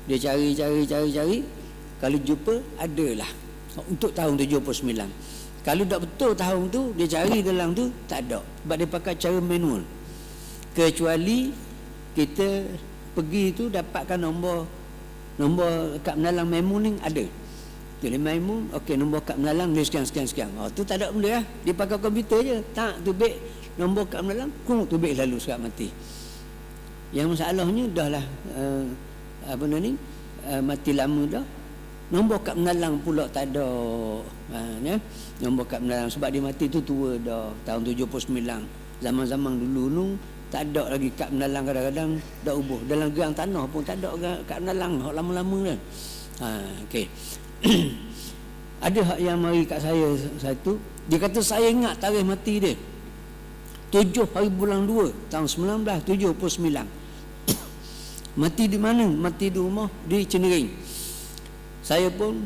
Dia cari. Kalau jumpa, adalah untuk tahun 79. Kalau tak betul tahun tu, dia cari dalam tu, tak ada. Sebab dia pakai cara manual. Kecuali kita pergi tu dapatkan nombor kad menalang Maimun ni ada. Tulis Maimun, okey, nombor kad menalang dia sekian. Tu tak ada benda lah. Dia pakai komputer je. Tak, tu baik nombor kad menalang, tu baik lalu sekat mati. Yang masalahnya dah lah mati lama dah. Nombor kad menalang pula tak ada. Nombor kad menalang sebab dia mati tu tua dah, tahun 79. Zaman-zaman dulu nu tak ada lagi kad menalang, kadang-kadang dah ubuh. Dalam gerang tanah pun tak ada kad menalang hak lama-lama kan. Okey. Ada hak yang mari kat saya satu, dia kata saya ingat tarikh mati dia 7 hari bulan 2 tahun 1979. Mati di mana? Mati di rumah di Cenering. Saya pun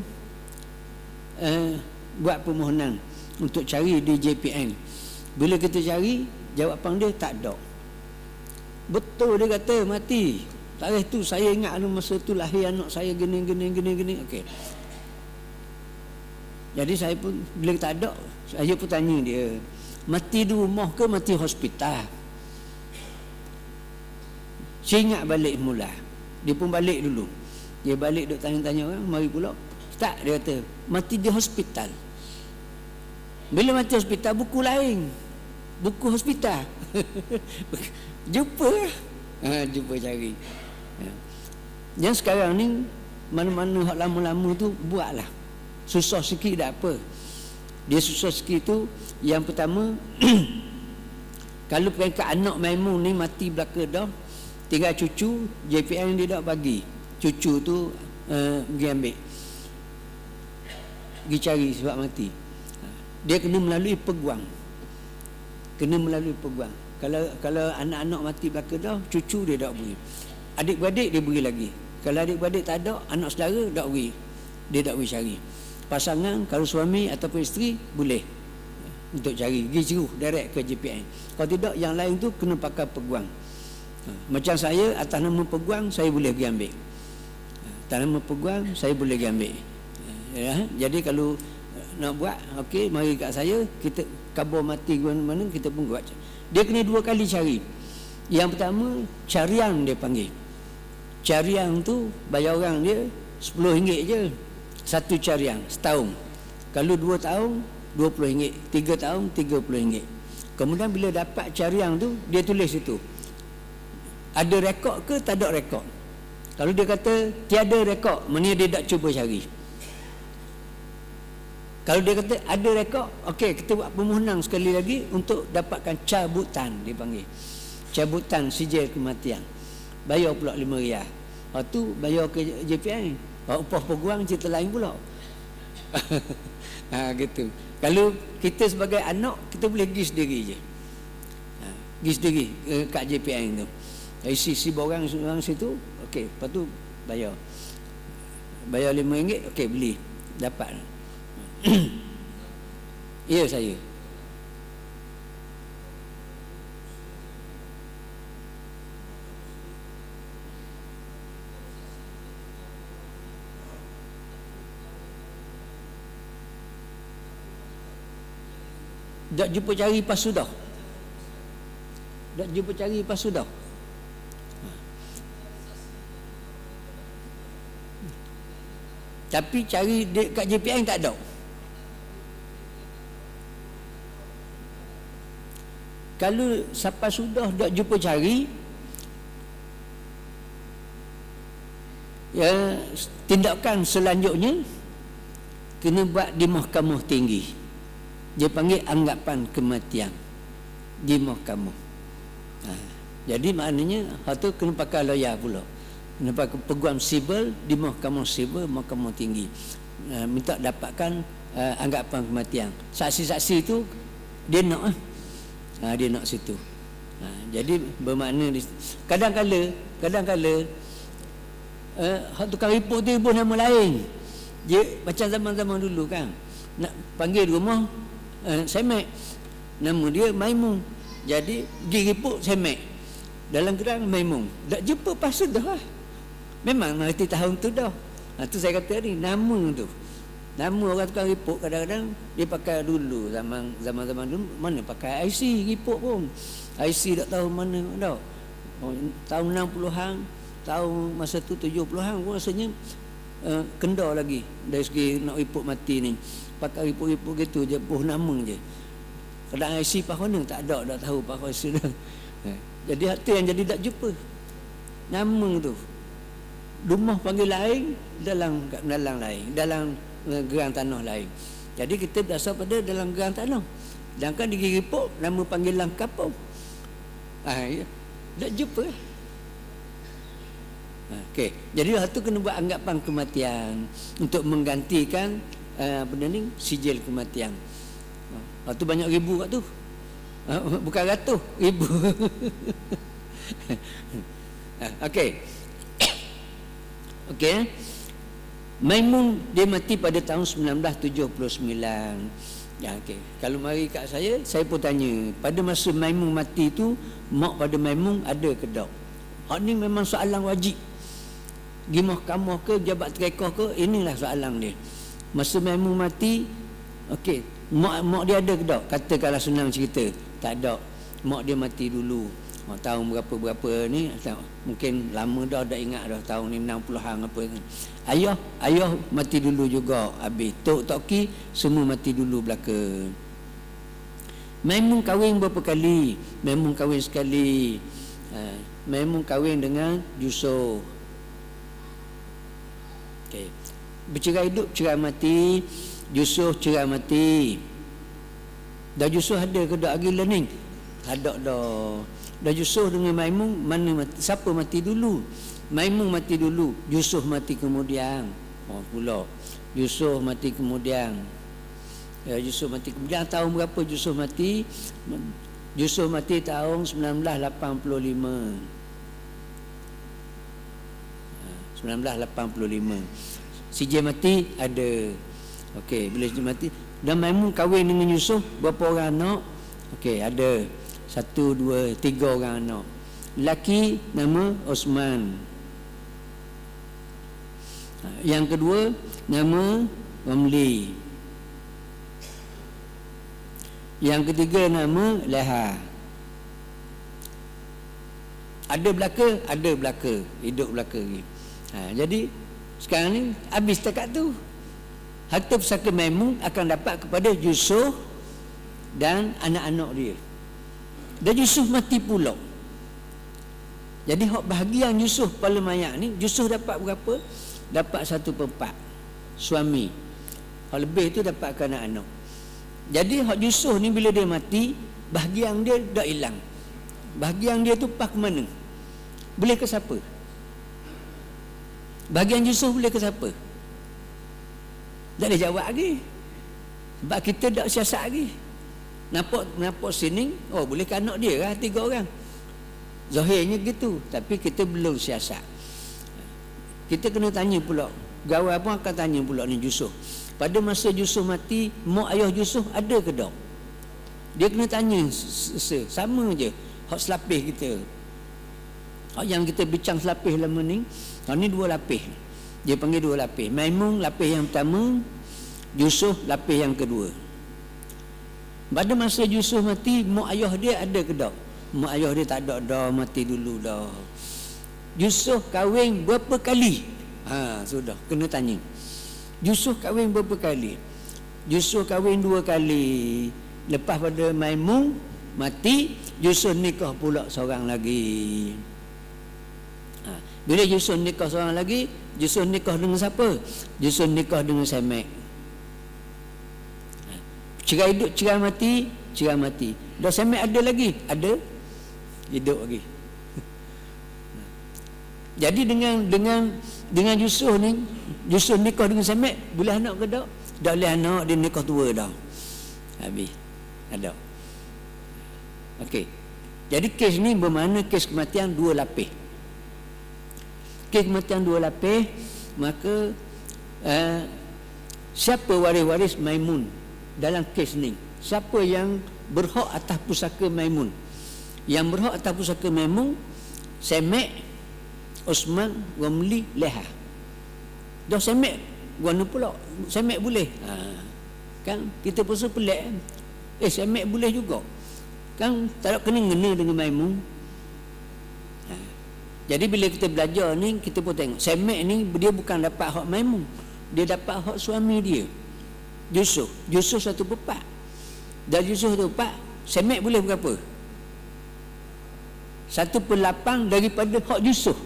buat permohonan untuk cari di JPN. Bila kita cari, jawapan dia tak ada. Betul dia kata mati. Tarikh tu saya ingat masa tu lahir anak saya gini. Okey. Jadi saya pun bila tak ada, saya pun tanya dia, mati di rumah ke mati hospital? Saya ingat balik mula. Dia pun balik dulu. Dia balik duk tanya-tanya orang, mari pula. Tak, dia kata mati di hospital. Bila mati hospital, buku lain. Buku hospital. Jumpa. Jumpa cari. Yang sekarang ni, mana-mana hak lama-lama tu, buatlah. Susah sikit tak apa. Dia susah sikit tu, yang pertama, kalau peringkat anak Maimun ni mati belaka dah, tinggal cucu, JPN dia dah bagi. Cucu tu pergi ambil. Pergi cari sebab mati. Dia kena melalui peguam. Kalau anak-anak mati belaka dah, cucu dia tak beri. Adik-beradik dia beri lagi. Kalau adik-beradik tak ada, anak saudara tak beri. Dia tak beri cari. Pasangan, kalau suami ataupun isteri, boleh untuk cari. Pergi ceruh direct ke JPN. Kalau tidak, yang lain tu kena pakai peguam. Macam saya, atas nama peguam, saya boleh pergi ambil. Atas nama peguam, saya boleh pergi ambil. Jadi kalau nak buat, okey, mari kat saya, kita kabur mati ke mana-mana, kita pun buat. Dia kena 2 kali cari. Yang pertama, carian dia panggil. Carian tu, bayar orang dia RM10 je. Satu carian, setahun. Kalau 2 tahun, RM20. 3 tahun, RM30. Kemudian bila dapat carian tu, dia tulis itu. Ada rekod ke tak ada rekod? Kalau dia kata tiada rekod, maknanya dia tak cuba cari. Kalau dia kata ada rekod, okey, kita buat permohonan sekali lagi untuk dapatkan cabutan, dia panggil. Cabutan sijil kematian. Bayar pula RM5. Lepas tu bayar ke JPN. Upah peguam cerita lain pula. Gitu. Kalau kita sebagai anak, kita boleh pergi sendiri je. Pergi sendiri kat JPN tu. Isi borang situ, okey, lepas tu bayar RM5, okey, beli, dapat. Ya, saya dak jumpa cari pas sudah. Tapi cari kat JPN tak ada. Kalau sampai sudah dak jumpa cari, ya, tindakan selanjutnya kena buat di mahkamah tinggi. Dia panggil anggapan kematian di mahkamah. Jadi maknanya hal tu kena pakai lawyer pula. Kena pakai peguam sivil di mahkamah sivil, mahkamah tinggi. Minta dapatkan anggapan kematian. Saksi-saksi tu dia nak dia nak situ. Jadi bermakna kadang-kala tukang report tu ibu nama lain. Dia macam zaman-zaman dulu kan. Nak panggil rumah Semek, nama dia Maimun. Jadi pergi report Semek, dalam gerang Maimun. Tak jumpa pas sudah lah. Memang mati tahun tu dah. Tu saya kata ni nama tu. Nama orang tukang ripuk kadang-kadang dia pakai dulu zaman-zaman dulu mana pakai IC ripuk pun. IC tak tahu mana dah. Tahun 60-an, tahun masa tu 70-an pun rasanya kendor lagi dari segi nak ripuk mati ni. Pakai ripuk-ripuk gitu je, buh nama je. Kadang IC pak mana tak ada, dah tahu pak IC dah. Jadi hati yang jadi tak jumpa. Nama tu. Rumah panggil lain, dalam lain, dalam gerang tanah lain. Jadi kita berasal pada dalam gerang tanah. Sedangkan di Ripuk nama panggilan kampung. Ya. Tak jumpa. Okey. Jadi hal tu kena buat anggapan kematian untuk menggantikan benda ni sijil kematian. Hal tu banyak ribu kat tu. Bukan ratus, ribu. Okey. Okey. Maimun dia mati pada tahun 1979. Ya, okey. Kalau mari kat saya pun tanya, pada masa Maimun mati tu, mak pada Maimun ada ke tak? Hak ni memang soalan wajib. Di mahkamah ke, jabat terekah ke, inilah soalan dia. Masa Maimun mati, okey, mak dia ada ke tak? Katakanlah senang cerita, tak ada. Mak dia mati dulu. Tahun berapa-berapa ni, mungkin lama dah ingat dah, tahun ni 60-an apa kan. Ayah mati dulu juga habis. Tok Ki semua mati dulu belaka. Maimun kahwin berapa kali? Maimun kahwin sekali. Maimun kahwin dengan Yusuf. Okey. Bercerai hidup, cerai mati. Yusuf cerai mati. Dah Yusuf ada ke dak lagi ni? Tak ada dah. Dah Yusuf dengan Maimun mana mati? Siapa mati dulu? Maimun mati dulu, Yusuf mati kemudian. Pula Yusuf mati kemudian. Yusuf mati kemudian. Tahun berapa Yusuf mati? Yusuf mati tahun 1985. 1985. Sijil mati ada. Okey, bila Sijil mati dan Maimun kahwin dengan Yusuf, berapa orang anak? Okey, ada 1, 2, 3 orang anak. Laki nama Osman. Yang kedua nama Ramli. Yang ketiga nama Leha. Ada belaka? Ada belaka. Hidup belaka lagi. Jadi sekarang ni habis takat tu. Harta pusaka Maimun akan dapat kepada Yusuf dan anak-anak dia. Dan Yusuf mati pula. Jadi hak bahagian Yusuf pada mayat ni, Yusuf dapat berapa? Dapat 1/4 suami. Hak lebih tu dapat ke anak-anak. Jadi hak Yusuf ni bila dia mati, bahagian dia dah hilang. Bahagian dia tu pas ke mana? Boleh ke siapa? Bahagian Yusuf boleh ke siapa? Tak ada jawab lagi. Sebab kita tak siasat lagi. Nampak sini, boleh ke anak dia lah 3 orang. Zahirnya gitu, tapi kita belum siasat. Kita kena tanya pula. Gawai pun akan tanya pula ni Yusuf. Pada masa Yusuf mati, mak ayah Yusuf ada ke tak? Dia kena tanya sama je. Hak selapis kita. Hak yang kita bincang selapis lama ni, ni 2 lapis. Dia panggil 2 lapis. Maimun lapis yang pertama, Yusuf lapis yang kedua. Pada masa Yusuf mati, mak ayah dia ada ke tak? Mak ayah dia tak ada dah, mati dulu dah. Yusuf kahwin berapa kali? Sudah, kena tanya. Yusuf kahwin berapa kali? Yusuf kahwin 2 kali. Lepas pada Maimun mati, Yusuf nikah pula seorang lagi. Bila Yusuf nikah seorang lagi, Yusuf nikah dengan siapa? Yusuf nikah dengan Semek. Cerai hidup, cerai mati. Dah Semek ada lagi? Ada. Hidup lagi. Jadi dengan Yusuf ni, Yusuf nikah dengan Semek, boleh anak ke tak? Tak boleh anak, dia nikah tua dah. Habis. Ada. Okey. Jadi kes ni bermakna kes kematian 2 lapis. Kes kematian 2 lapis, maka siapa waris-waris Maimun dalam kes ni? Siapa yang berhak atas pusaka Maimun? Yang berhak atas pusaka Maimun, Semek Osman Romli Leha. Dah semek guna pula. Semek boleh. Kan kita pun pelik. Semek boleh juga. Kan tak ada kena-ngena dengan Maimun. Jadi bila kita belajar ni, kita pun tengok semek ni dia bukan dapat hak Maimun, dia dapat hak suami dia, Yusuf. Yusuf 1/4. Dan Yusuf 1/4, semek boleh berapa? 1/8 daripada hak Yusuf.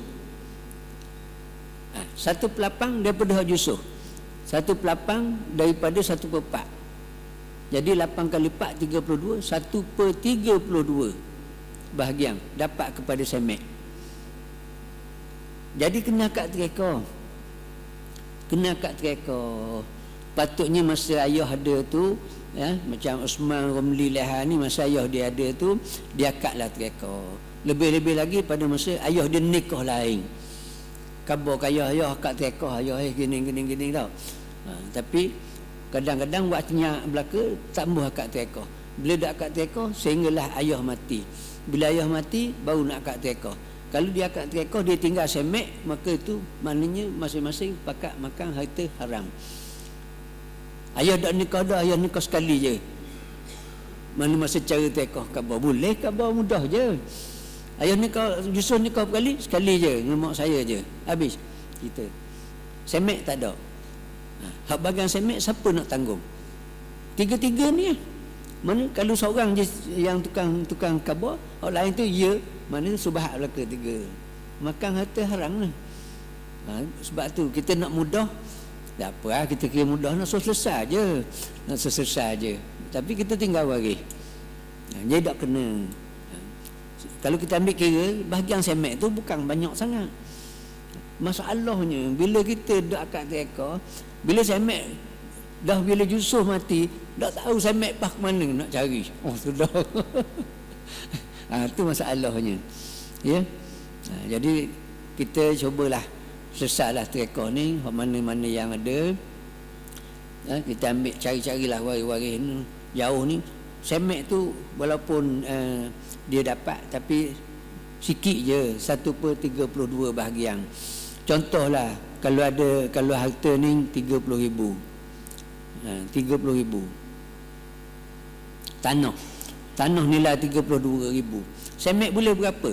1/8 daripada hak Yusuf. 1/8 daripada 1/4. Jadi 8 kali 4 32, 1/32 bahagian dapat kepada semek. Jadi kena akad tereka. Kena akad tereka. Patutnya masa ayah ada tu, macam Osman Romli Leha ni, masa ayah dia ada tu, dia akadlah tereka. Lebih-lebih lagi pada masa ayah dia nikah lain. Khabar ke ayah akad tereka, ayah gini tau. Tapi kadang-kadang waktunya belaka tak mahu akad tereka. Bila dah akad tereka, sehinggalah ayah mati. Bila ayah mati, baru nak akad tereka. Kalau dia akad tereka, dia tinggal semek, maka itu maknanya masing-masing pakat makan harta haram. Ayah dah nikah dah, ayah nikah sekali je. Mana masa cara tereka khabar? Boleh khabar mudah je. Ayah nikah, Yusuf nikah sekali je dengan mak saya je. Habis kita. Semek tak ada. Hak bagian semek siapa nak tanggung? Tiga-tiga ni. Mana kalau seorang je yang tukang khabar, hak lain tu ya, mana subahat belaka tiga. Makan harta haram lah. Sebab tu kita nak mudah, tak apa lah, kita kira mudah nak selesai je. Nak selesai je. Tapi kita tinggal waris. Jadi tak kena. Kalau kita ambil kira, bahagian semek tu bukan banyak sangat. Masalahnya bila kita dak akad tereka, bila semek dah, bila Yusuf mati, tak tahu semek pas mana nak cari. Sudah. Itu masalahnya. Ya. Jadi kita cubalah selesailah tereka ni, mana-mana yang ada. Kita ambil cari-carilah waris-waris ni jauh ni. Semek tu walaupun dia dapat, tapi sikit je, 1/32 bahagian. Contohlah kalau harta ni 30,000. 30,000. Tanah nilai 32,000. Semek boleh berapa?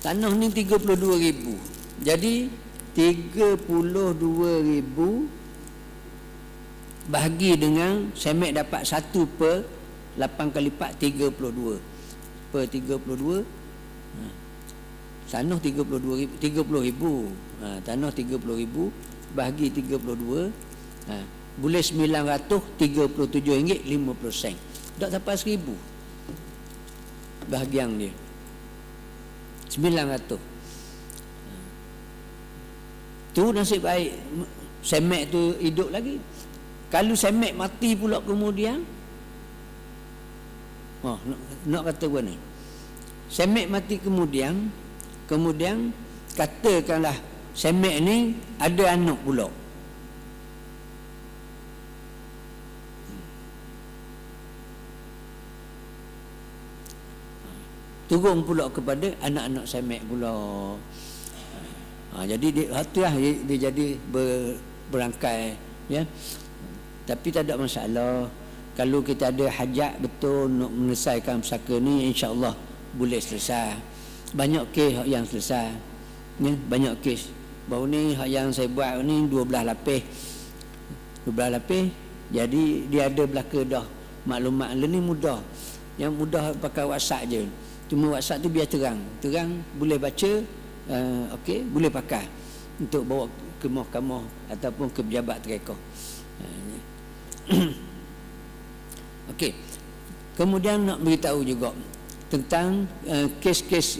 Tanah ni 32,000. Jadi 32,000 bahagi dengan semek dapat 1/8 kali 4 32 per 32. Tanah 30,000. Tanah 30,000 bahagi 32, boleh RM937.50. Tak sampai 1,000 bahagian dia. 900. Tu nasib baik semek tu hidup lagi. Kalau semek mati pula kemudian, nak kata apa ni? Semek mati kemudian katakanlah semek ni ada anak pula. Turun pula kepada anak-anak semek pula. Jadi dia jadi berangkai, ya. Tapi tak ada masalah. Kalau kita ada hajat betul nak menyelesaikan pesaka ni, insya-Allah boleh selesai. Banyak kes yang selesai, ya, banyak kes. Baru ni yang saya buat ni 12 lapis. Jadi dia ada belaka dah maklumat ni mudah. Yang mudah pakai WhatsApp je. Cuma WhatsApp tu biar terang boleh baca, okey, boleh pakai untuk bawa ke mahkamah ataupun ke pejabat tereka. Okey. Kemudian nak beritahu juga tentang kes-kes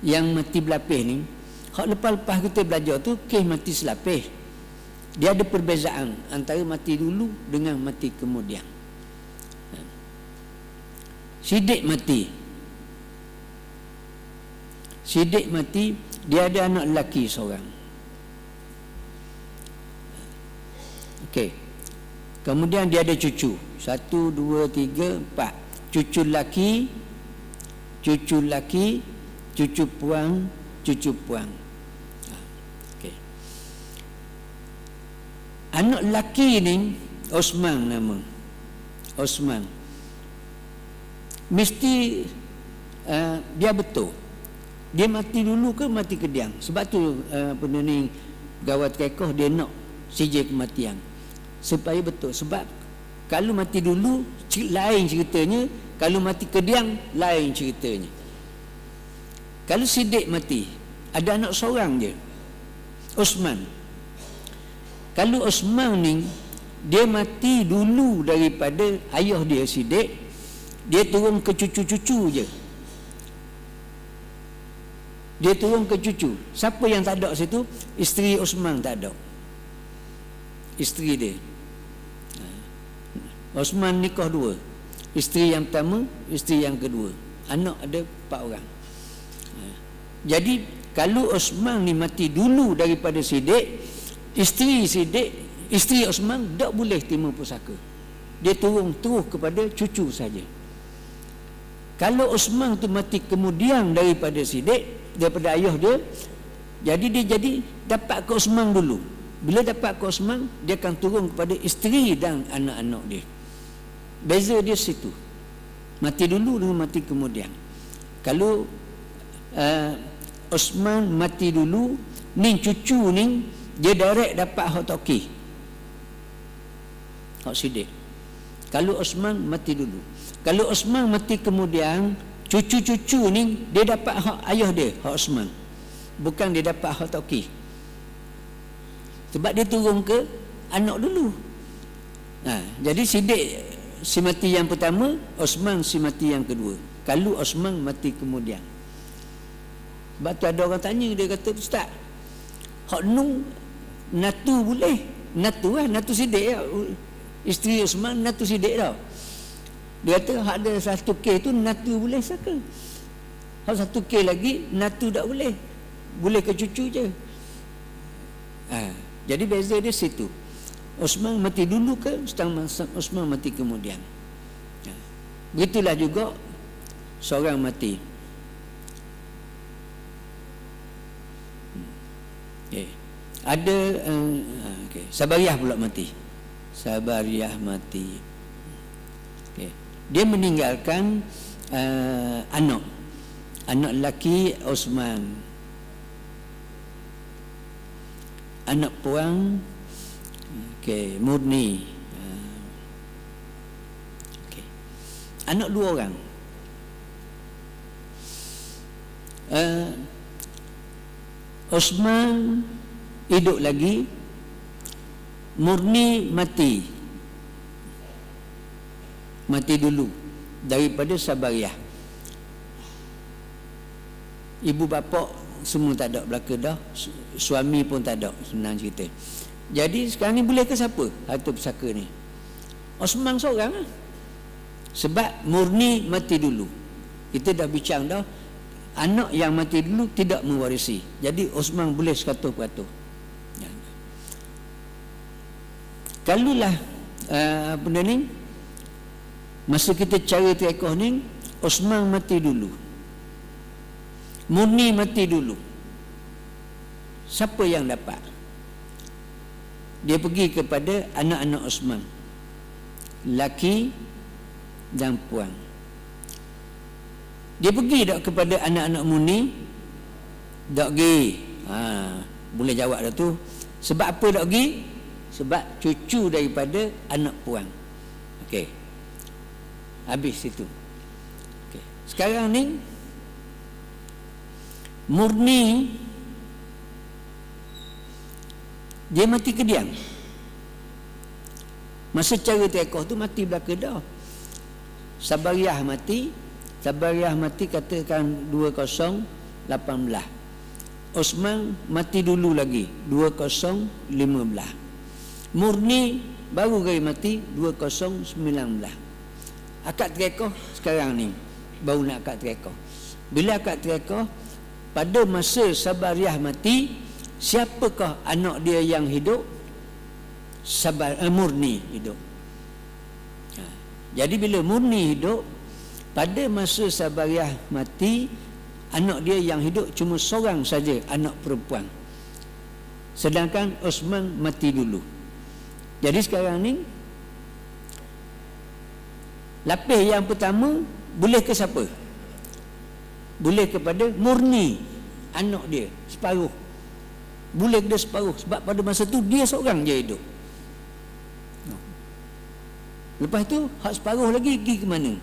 yang mati berlapis ni. Hak lepas-lepas kita belajar tu kes mati selapis. Dia ada perbezaan antara mati dulu dengan mati kemudian. Sidik mati, dia ada anak lelaki seorang. Okey. Kemudian dia ada cucu. 1, 2, 3, 4. Cucu laki, cucu laki, cucu puang, cucu puang. Okay. Anak laki ni Osman nama. Osman. Mesti dia betul. Dia mati dulu ke mati kediang? Sebab tu benda ni gawat kekoh dia nak sijil kematian. Supaya betul. Sebab kalau mati dulu lain ceritanya, kalau mati kediang lain ceritanya. Kalau Siddiq mati, ada anak seorang je, Osman. Kalau Osman ni dia mati dulu daripada ayah dia Siddiq, dia turun ke cucu-cucu je. Dia turun ke cucu. Siapa yang tak ada situ? Isteri Osman tak ada. Isteri dia. Osman nikah 2. Isteri yang pertama, isteri yang kedua. Anak ada 4 orang. Jadi kalau Osman ni mati dulu daripada Siddiq, isteri Osman tak boleh terima pusaka. Dia turun terus kepada cucu saja. Kalau Osman tu mati kemudian daripada Siddiq, daripada ayah dia, jadi dia dapat ke Osman dulu. Bila dapat ke Osman, dia akan turun kepada isteri dan anak-anak dia. Beza dia situ. Mati dulu dengan mati kemudian. Kalau Osman mati dulu, ni cucu ni dia direct dapat hak toki, hak Siddiq. Kalau Osman mati dulu. Kalau Osman mati kemudian, cucu-cucu ni dia dapat hak ayah dia, hak Osman. Bukan dia dapat hak toki. Sebab dia turun ke anak dulu. Jadi Siddiq si mati yang pertama, Osman si mati yang kedua. Kalau Osman mati kemudian. Sebab tu ada orang tanya, dia kata, Ustaz, hak nu natu boleh? Natu lah, natu Siddiq lah. Isteri Osman natu Siddiq tau. Dia kata hak ada 1K tu natu boleh saka. Hak 1K lagi natu tak boleh. Boleh ke cucu je. Jadi beza dia situ. Osman mati dulu ke Osman mati kemudian. Begitulah juga seorang mati. Ada Sabariyah pula mati. Sabariyah mati. Dia meninggalkan anak lelaki Osman, anak puang Murni, anak 2 orang. Osman hidup lagi, Murni mati dulu daripada Sabariyah. Ibu bapa semua tak ada belaka dah, suami pun tak ada, senang cerita. Jadi sekarang ni boleh ke siapa harta pusaka ni? Osman seorang lah. Sebab Murni mati dulu. Kita dah bincang dah, anak yang mati dulu tidak mewarisi. Jadi Osman boleh 100%. Kalulah benda ni, masa kita cari tekoh ni, Osman mati dulu, Murni mati dulu. Siapa yang dapat? Dia pergi kepada anak-anak Osman, laki dan puan. Dia pergi tak kepada anak-anak Murni? Tak pergi. Boleh jawab dah tu. Sebab apa tak pergi? Sebab cucu daripada anak puan. Okey. Habis situ. Okay. Sekarang ni Murni dia mati kediang. Masa cara tekoh tu mati belaka dah. Sabariyah mati katakan 2018. Osman mati dulu lagi 2015. Murni baru gaya mati 2019. Akad tekoh sekarang ni baru nak akad tekoh. Bila akad tekoh, pada masa Sabariyah mati, siapakah anak dia yang hidup? Murni hidup. Jadi bila murni hidup, pada masa Sabariah mati, anak dia yang hidup cuma seorang saja, anak perempuan. Sedangkan Osman mati dulu. Jadi sekarang ni lapis yang pertama boleh ke siapa? Boleh kepada murni anak dia separuh. Boleh dia separuh sebab pada masa tu dia seorang je hidup. Lepas tu hak separuh lagi pergi ke mana?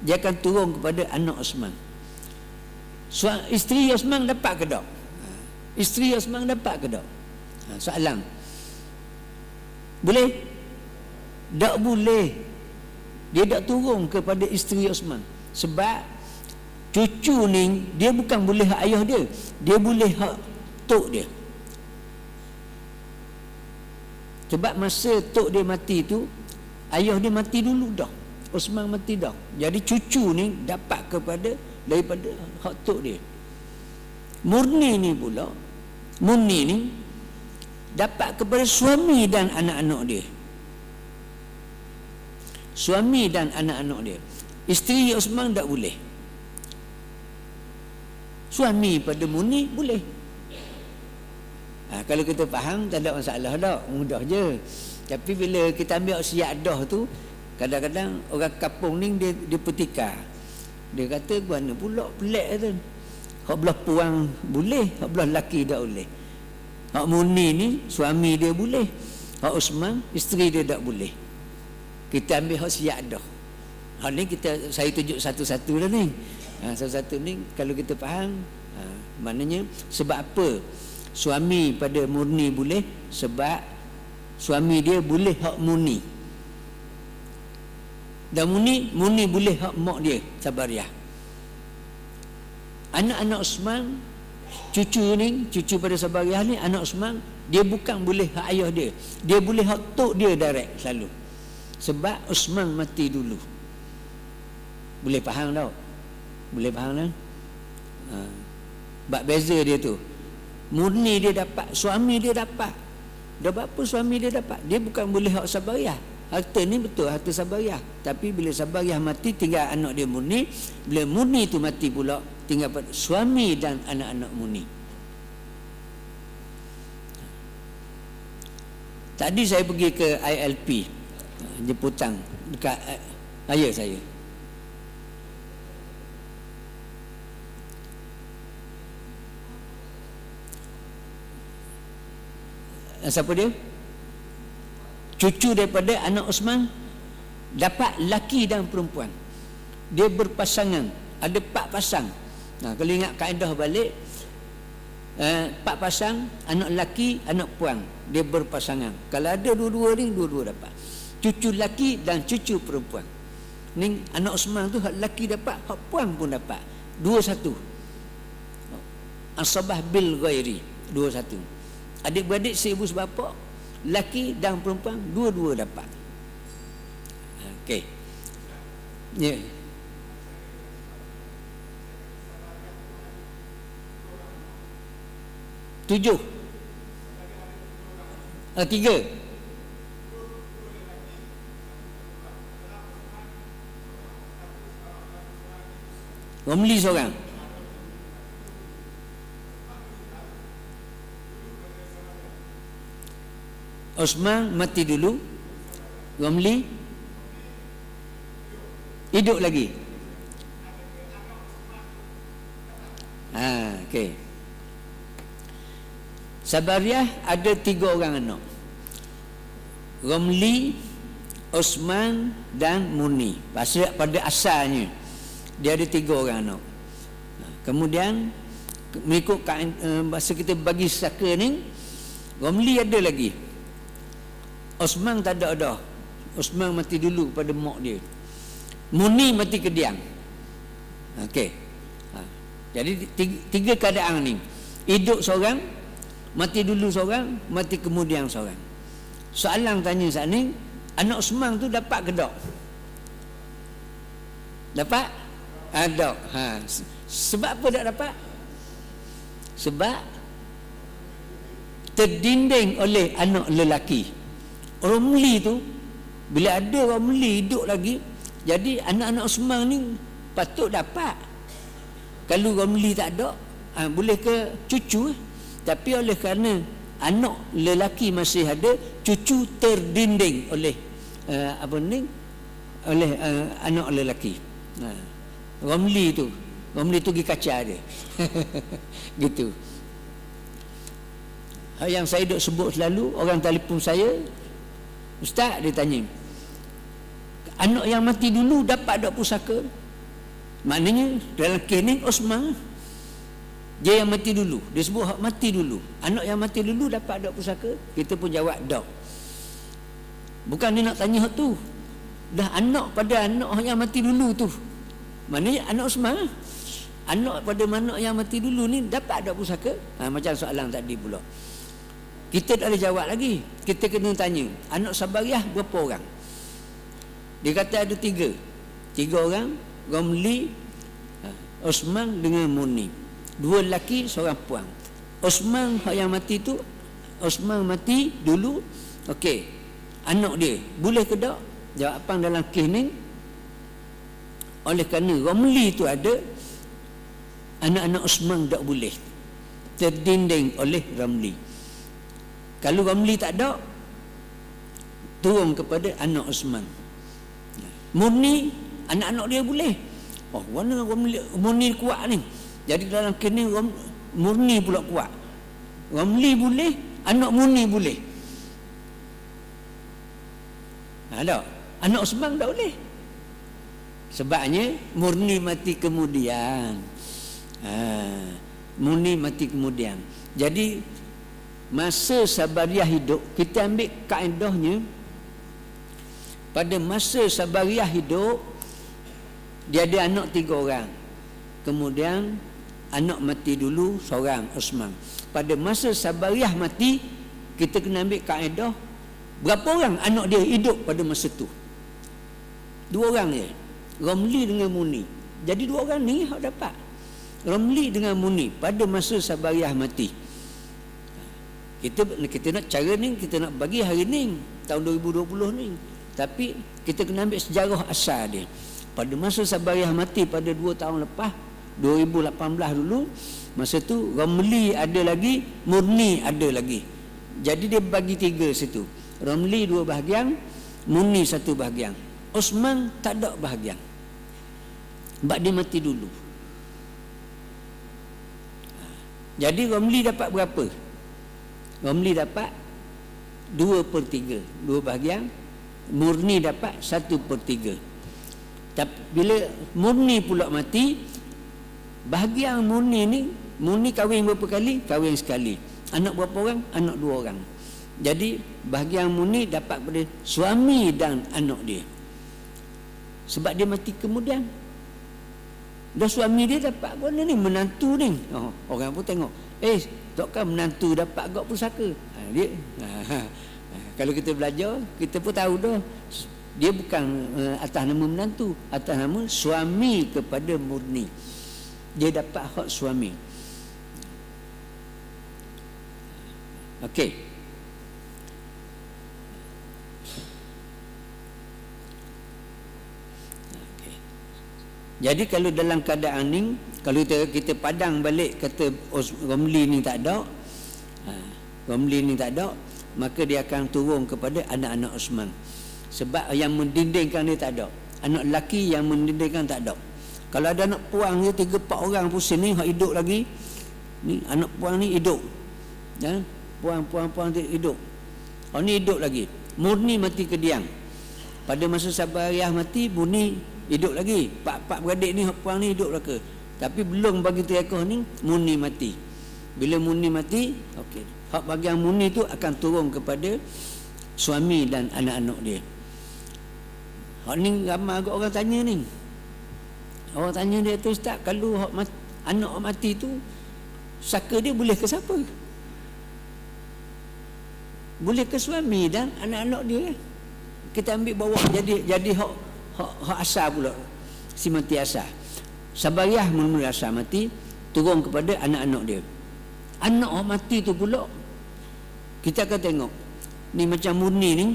Dia akan turun kepada anak Osman. Isteri Osman dapat ke tak? Isteri Osman dapat ke tak? Soalan. Boleh? Tak boleh. Dia tak turun kepada isteri Osman. Sebab cucu ni dia bukan boleh hak ayah dia, dia boleh hak tok dia. Sebab masa tok dia mati tu, ayah dia mati dulu dah, Osman mati dah. Jadi cucu ni dapat kepada daripada hak tok dia. Murni ni pula, murni ni dapat kepada suami dan anak-anak dia. Suami dan anak-anak dia. Isteri Osman tak boleh. Suami pada murni boleh. Kalau kita faham tak ada masalah dah, mudah je. Tapi bila kita ambil siadah tu, kadang-kadang orang kampung ni dia petikar. Dia kata mana pula pelik tu. Hak belah puang boleh, hak belah lelaki tak boleh. Hak murni ni suami dia boleh, hak Osman isteri dia tak boleh. Kita ambil hak siadah. Hak ni saya tunjuk satu-satu dah ni. Satu-satu ni kalau kita faham, maknanya sebab apa suami pada murni boleh? Sebab suami dia boleh hak murni. Dan murni boleh hak mak dia, Sabariah. Anak-anak Osman, cucu pada Sabariah ni, anak Osman, dia bukan boleh hak ayah dia, dia boleh hak tok dia direct selalu. Sebab Osman mati dulu. Boleh faham tak? Boleh faham tak? Bab beza dia tu. Murni dia dapat, suami dia dapat. Dah berapa suami dia dapat? Dia bukan boleh hak Sabariah. Harta ni betul harta Sabariah, tapi bila Sabariah mati tinggal anak dia murni. Bila murni tu mati pula, tinggal suami dan anak-anak murni. Tadi saya pergi ke ILP jemputan dekat ayah saya. Siapa dia? Cucu daripada anak Osman dapat laki dan perempuan. Dia berpasangan, ada 4 pasang. Kalau ingat kaedah balik, 4 pasang, anak laki, anak puan, dia berpasangan. Kalau ada dua-dua ni, dua-dua dapat. Cucu laki dan cucu perempuan. Ni anak Osman tu hak laki dapat, hak puan pun dapat. 2-1. Asabah bil ghairi, 2-1. Adik-beradik seibu sebapa, laki dan perempuan dua-dua dapat. Okey. Ya. Tujuh. 3. Romli seorang. Osman mati dulu, Romli hidup lagi. Okey. Sabariah ada 3 orang anak. Romli, Osman dan Murni. Pada asalnya dia ada 3 orang anak. Kemudian mengikut masa kita bagi saka ni, Romli ada lagi. Osman tak ada dah. Osman mati dulu pada mak dia. Murni mati kediang. Okey. Jadi 3 keadaan ni. Hidup seorang, mati dulu seorang, mati kemudian seorang. Soalan tanya saat ni, anak Osman tu dapat ke tak? Dapat? Ada. Sebab apa tak dapat? Sebab terdinding oleh anak lelaki. Romli tu Bila ada Romli hidup lagi, jadi anak-anak Osman ni patut dapat. Kalau Romli tak ada, boleh ke cucu. Tapi oleh kerana anak lelaki masih ada, cucu terdinding oleh oleh anak lelaki. Romli tu pergi kaca dia. Gitu. Yang saya duk sebut selalu, orang telefon saya, ustaz, dia tanya, anak yang mati dulu dapat tak pusaka? Maknanya dalam kes ni Osman, dia yang mati dulu, dia sebut hak mati dulu, anak yang mati dulu dapat tak pusaka? Kita pun jawab tak. Bukan dia nak tanya hak tu, dah anak pada anak yang mati dulu tu, maknanya anak Osman, anak pada anak yang mati dulu ni dapat tak pusaka? Macam soalan tadi pula. Kita tak boleh jawab lagi. Kita kena tanya, anak Sabariah berapa orang? Dia kata ada 3 orang, Romli, Osman dengan Murni. 2 lelaki, seorang puan. Osman yang mati tu, Osman mati dulu. Okey, anak dia boleh ke tak? Jawapan dalam kes ni, oleh kerana Romli tu ada, anak-anak Osman tak boleh, terdinding oleh Romli. Kalau Romli tak ada, turun kepada anak Osman. Murni, anak-anak dia boleh. Oh, mana Murni kuat ni? Jadi dalam kini Murni pula kuat. Romli boleh, anak Murni boleh. Tak? Anak Osman tak boleh. Sebabnya Murni mati kemudian. Murni mati kemudian. Jadi masa Sabariah hidup, kita ambil kaedahnya, pada masa Sabariah hidup, dia ada anak 3 orang. Kemudian anak mati dulu seorang, Osman. Pada masa Sabariah mati, kita kena ambil kaedah, berapa orang anak dia hidup pada masa tu? 2 orang je, Romli dengan Murni. Jadi 2 orang ni hak dapat, Romli dengan Murni pada masa Sabariah mati. Kita nak cara ni, kita nak bagi hari ni, tahun 2020 ni. Tapi kita kena ambil sejarah asal dia. Pada masa Sabariah mati pada 2 tahun lepas, 2018 dulu, masa tu Romli ada lagi, Murni ada lagi. Jadi dia bagi 3 situ. Romli 2 bahagian, Murni 1 bahagian. Osman tak ada bahagian, sebab dia mati dulu. Jadi Romli dapat berapa? Romli dapat 2/3, 2 bahagian. Murni dapat 1/3. Tapi bila Murni pula mati, bahagian Murni ni, Murni kahwin berapa kali? Kahwin sekali. Anak berapa orang? Anak 2 orang. Jadi bahagian Murni dapat pada suami dan anak dia. Sebab dia mati kemudian. Dah suami dia dapat apa ni, menantu ni. Orang pun tengok, takkan menantu dapat agak pusaka. Kalau kita belajar, kita pun tahu dah, dia bukan atas nama menantu, atas nama suami kepada Murni. Dia dapat hak suami. Okey. Jadi kalau dalam keadaan ni, kalau kita padang balik kata Romli ni tak ada, Romli ni tak ada, maka dia akan turun kepada anak-anak Osman. Sebab yang mendindingkan dia tak ada. Anak lelaki yang mendindingkan tak ada. Kalau ada anak puang dia 3-4 orang pusing ni hak hidup lagi. Ni anak puang ni hidup. Ya, puang dia hidup. Ni hidup lagi. Murni mati kediang. Pada masa Sabariah mati, Murni hidup lagi. Pak beradik ni hak puang ni hidup lagi. Tapi belum bagi tekoh ni, Murni mati. Bila Murni mati, okey, hak bagian Murni tu akan turun kepada suami dan anak-anak dia. Hak ni ramai agak orang tanya ni. Orang tanya dia tu, ustaz, kalau anak mati tu, saka dia boleh ke siapa? Boleh ke suami dan anak-anak dia. Kita ambil bawah jadi hak asal pula. Si mati asal. Sabariah mula-mula asal mati, turun kepada anak-anak dia. Anak mati tu pula, kita akan tengok. Ni macam Murni ni,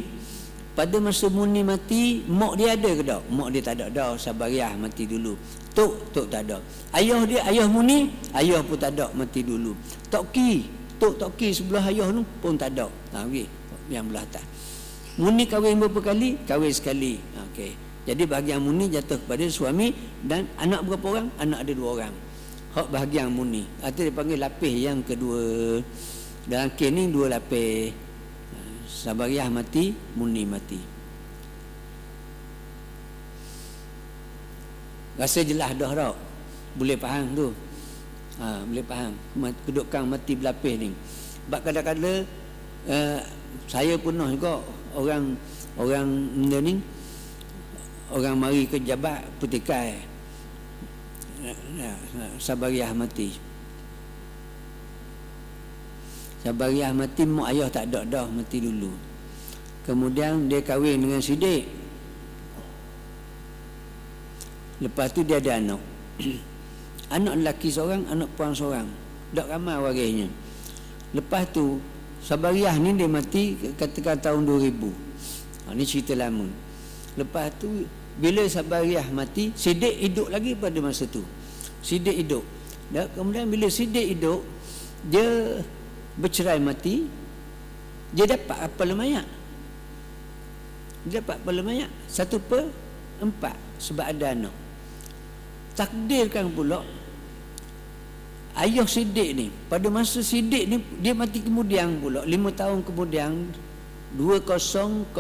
pada masa Muni mati, mak dia ada ke tak? Mak dia tak ada dah, Sabariah mati dulu. Tok tak ada. Ayah dia, ayah Muni, ayah pun tak ada, mati dulu. Tok Ki sebelah ayah tu pun tak ada. Okey, yang belah atas. Muni kahwin berapa kali? Kahwin sekali. Okey. Jadi bahagian Muni jatuh kepada suami dan anak berapa orang? Anak ada 2 orang. Hak bahagian Muni. Itu dipanggil lapis yang kedua. Dalam kes ni 2 lapis. Sabariah mati, Muni mati. Rasa jelas dah tak? Boleh faham tu. Boleh faham kedudukan mati berlapis ni. Sebab kadang-kadang saya pernah juga orang benda ni, orang mari ke jabat petikai Sabariah mati. Sabariah mati, mak ayah tak ada dah, mati dulu. Kemudian dia kahwin dengan Sidik. Lepas tu dia ada anak. Anak lelaki seorang, anak perempuan seorang. Tak ramai warisnya. Lepas tu Sabariah ni dia mati katakan tahun 2000. Ni cerita lama. Lepas tu bila Sabariah mati, Sidik hidup lagi pada masa tu. Sidik hidup. Dan kemudian bila Sidik hidup, dia bercerai mati, dia dapat apa lemayat? Dia dapat apa lemayat? 1/4 sebab ada anak. Takdirkan pula ayah Sidik ni, pada masa Sidik ni dia mati kemudian pula 5 tahun kemudian 2005,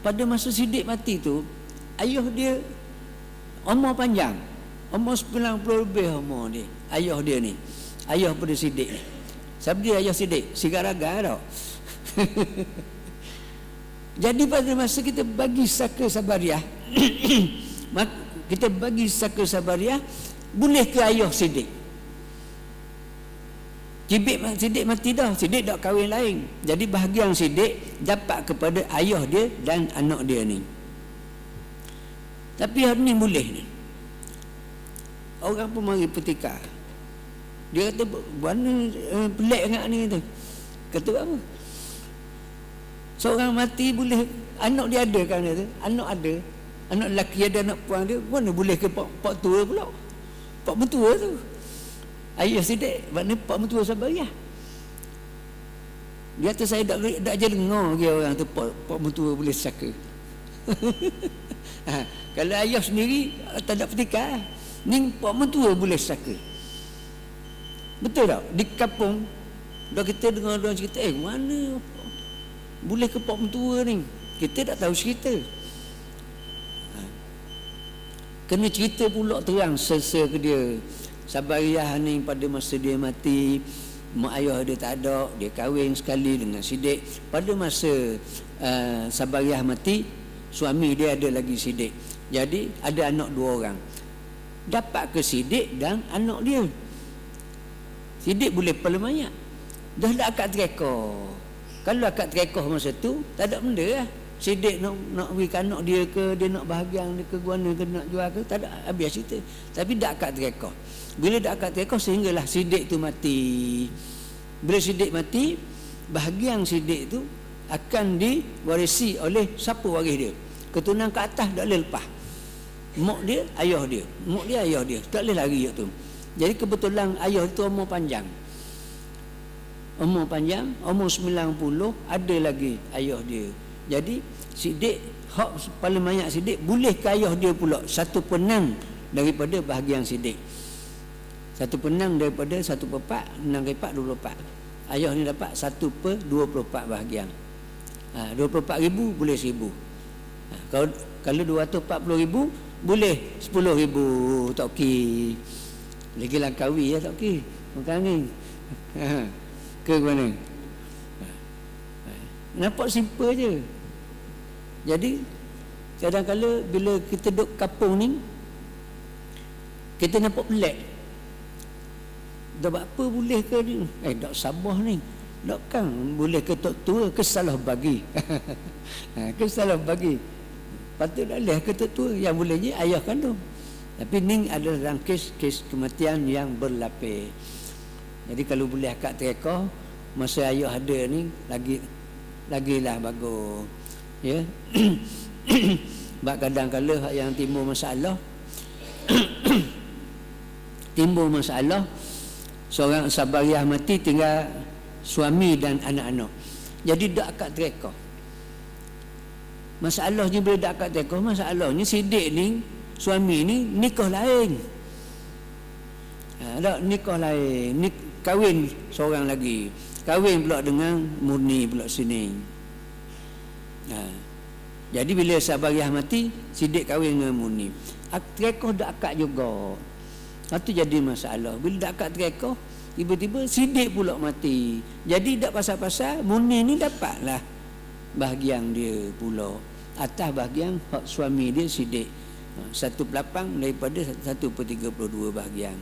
pada masa Sidik mati tu ayah dia umur panjang, umur 90 lebih umur dia, ayah dia ni, ayah pada Sidik ni. Siapa dia ayah Sidik? Sigaraga tau. Jadi pada masa kita bagi saka Sabariah kita bagi saka Sabariah, boleh ke ayah Sidik? Sidik mati dah, Sidik dah kahwin lain. Jadi bahagian Sidik dapat kepada ayah dia dan anak dia ni. Tapi hari ni boleh ni. Orang pun mari petikar. Dia kata, mana pelik sangat ni kata. Kata apa? Seorang mati boleh, anak dia ada kan dia tu? Anak ada. Anak lelaki ada, anak perempuan dia, mana boleh ke pak tua pula? Pak mentua tu. Ayah Sidik, maknanya pak mentua Sabariah. Dia kata saya tak je dengar dia orang tu pak mentua boleh saka. Kalau ayah sendiri tak ada petikar, ni pak mentua boleh saka. Betul tak? Di kampung dah kita dengar orang cerita, mana boleh ke pak mentua ni? Kita tak tahu cerita. Kena cerita pula terang selesa ke dia. Sabariah ni pada masa dia mati, mak ayah dia tak ada, dia kahwin sekali dengan Sidik. Pada masa Sabariah mati, suami dia ada lagi Sidik. Jadi ada anak 2 orang. Dapat ke Sidik dan anak dia. Sidik boleh kepala mayat. Dah ada akad terekah. Kalau akad terekah masa tu, tak ada benda lah. Sidik nak beri anak dia ke, dia nak bahagian dia ke, guana ke, nak jual ke, tak ada, habis cerita. Tapi dah akad terekah. Bila dah akad terekah, sehinggalah Sidik tu mati. Bila Sidik mati, bahagian Sidik tu akan diwarisi oleh siapa waris dia. Keturunan ke atas tak boleh lepas. Mak dia, ayah dia. Mak dia, ayah dia. Tak boleh lari tu. Jadi kebetulan ayah itu umur panjang. Umur panjang, umur 90, ada lagi ayah dia. Jadi Sidik, hak kepala mayat Sidik boleh ke ayah dia pula 1/6 daripada bahagian Sidik. 1/6 daripada 1/4, 6/4, 24. Ayah ni dapat 1/24 bahagian. 24,000 boleh 1,000. Kalau 240,000 boleh 10,000 tak okey. Lagi Langkawi ya tak okey. Bukan ni. Ke mana? Nampak simple je. Jadi kadang-kadang bila kita duduk kampung ni, kita nampak pelik. Dah apa boleh ke ni? Tak Sabah ni. Tak kan boleh ke tok tua ke salah bagi. Ke salah bagi. Patut dah leh ke tok tua, yang boleh je ayah kandung. Tapi ni adalah dalam kes kematian yang berlapis. Jadi kalau boleh akad terekah masa ayah ada ni, lagilah bagus. Ya. Sebab kadang-kadang hak yang timbul masalah seorang sabariah mati tinggal suami dan anak-anak. Jadi dak akad tereka. Masalahnya bila dak akad tereka, masalahnya sidik ni suami ni nikah lain. Dak nikah lain, kahwin seorang lagi. Kahwin pula dengan murni pula sini. Jadi bila sabariah mati, sidik kahwin dengan murni. Tereka dak akad juga. Itu jadi masalah. Bila dak akad tereka, tiba-tiba sidik pula mati. Jadi tak pasal-pasal murni ni dapatlah bahagian dia pula atas bahagian hak suami dia sidik. 1/8 daripada 1/32 bahagian.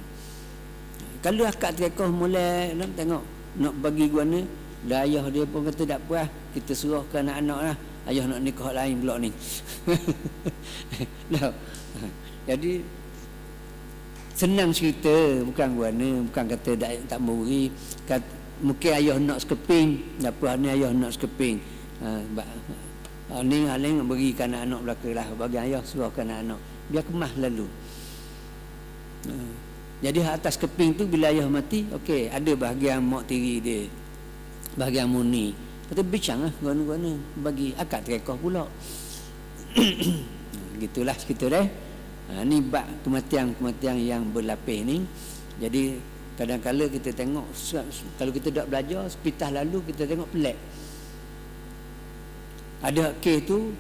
Kalau akad tereka mulai nak tengok nak bagi guana, dah ayah dia pun kata tak puas, kita suruh ke anak-anak lah, ayah nak nikah lain pula ni. Jadi senang cerita, bukan guana, bukan kata tak memberi. Mungkin ayah nak sekeping, apa ni ayah nak sekeping. Ni aling berikan anak-anak belaka lah, bagi ayah suruhkan anak-anak, biar kemas lalu. Jadi atas keping tu bila ayah mati, okey, ada bahagian mak tiri dia, bahagian murni. Kata bincang lah guana-guana bagi akad tereka pula. Gitulah cerita dia. Ni bab kematian yang berlapis ni. Jadi kadang-kadang kita tengok, kalau kita tak belajar sepitah lalu, kita tengok pelik. Ada kes tu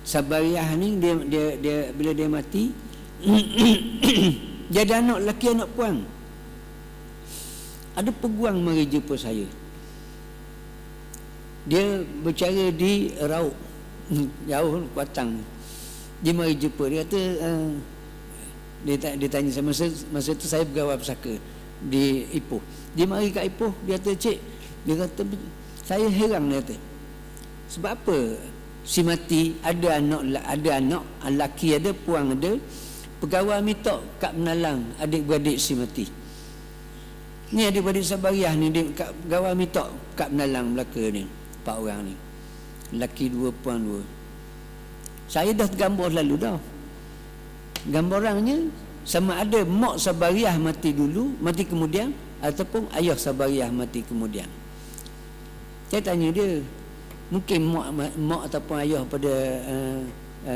sabariah ni dia bila dia mati dia ada anak lelaki anak puan. Ada peguam mari jumpa saya. Dia bercara di Rauk, jauh Kuatang. Dia mari jumpa, dia kata dia tanya saya, masa tu saya pegawai pesaka di Ipoh. Dia mari kat Ipoh, dia kata cik, dia kata saya heran, dia kata sebab apa si mati ada anak lelaki ada, puang ada, pegawai minta kat menalang adik-beradik si mati. Ni adik-beradik sabariah ni, dia pegawai minta kat menalang belaka ni, 4 orang ni, lelaki 2, puang 2. Saya dah tergambar lalu dah. Gambarannya sama ada mak sabariah mati dulu, mati kemudian, ataupun ayah sabariah mati kemudian. Saya tanya dia, mungkin mak ataupun ayah pada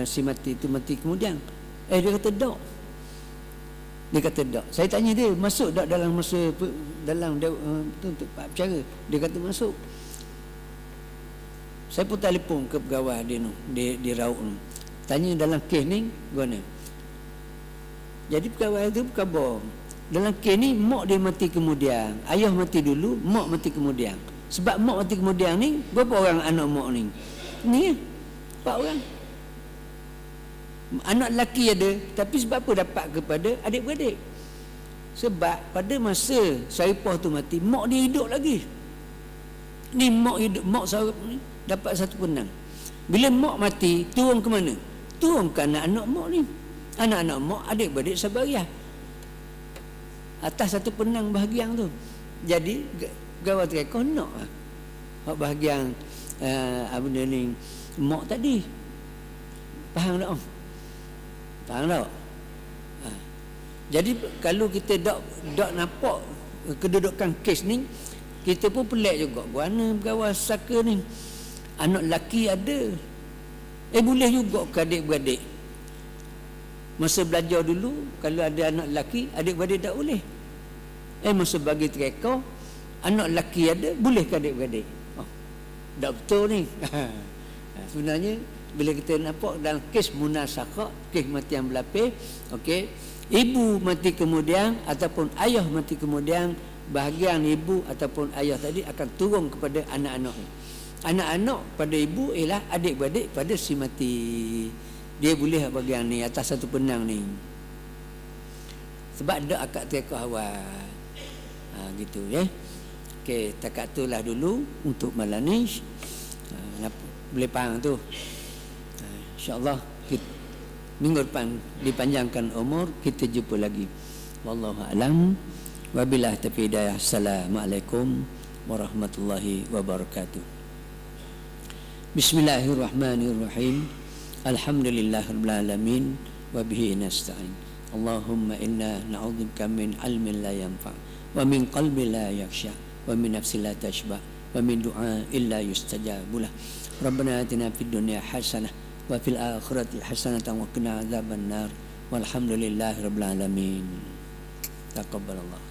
si mati itu mati kemudian. Dia kata tak. Dia kata tak. Saya tanya dia, masuk tak dalam masa dalam untuk bercara? Dia kata masuk. Saya pun telefon ke pegawai dia tu, di Rauk tu. Tanya dalam kes ni gimana? Jadi pegawai tu berkhabar, dalam kes ni mak dia mati kemudian, ayah mati dulu, mak mati kemudian. Sebab mak mati kemudian ni, berapa orang anak mak ni? Ni 4 orang. Anak lelaki ada, tapi sebab apa dapat kepada adik-beradik? Sebab pada masa Syarifah tu mati, mak dia hidup lagi. Ni mak hidup, mak Syarifah ni dapat 1/6. Bila mak mati, turun ke mana? Turun ke anak-anak mak ni. Anak-anak mak, adik-beradik sabariah. Atas 1/6 bahagian tu. Jadi pegawai tereka nak hak bahagian apa ni mak tadi. Faham tak? Faham tak? Jadi kalau kita tak nampak kedudukan kes ni, kita pun pelik juga. Mana pegawai saka ni anak lelaki ada, boleh juga ke adik-beradik. Masa belajar dulu, kalau ada anak lelaki, adik-beradik tak boleh. Masa bagi tereka, anak lelaki ada, boleh ke adik-beradik? Tak betul ni. Sebenarnya bila kita nampak dalam kes munasakah, kes matian berlapis, okey, ibu mati kemudian ataupun ayah mati kemudian, bahagian ibu ataupun ayah tadi akan turun kepada anak-anak. Anak-anak pada ibu ialah adik-beradik pada si mati. Dia boleh bahagian ni atas 1/6 ni. Sebab ada akad tereka awal. Gitu ya. Okey, takat itulah dulu untuk malam ni. Boleh faham tu. InsyaAllah minggu depan dipanjangkan umur, kita jumpa lagi. Wallahu a'lam. Wabillahi taufiq hidayah. Assalamualaikum warahmatullahi wabarakatuh. Bismillahirrahmanirrahim. Alhamdulillahirabbil alamin wa bihi nasta'in. Allahumma inna na'udzubika min ilmin la yanfa' wa min qalbin la yakhsha wa min nafsin la tashba wa min du'a illa yustajabu lah. Rabbana atina fid dunya hasanah wa fil akhirati hasanatan wa qina adzaban nar. Walhamdulillahirabbil alamin. Taqabbalallah.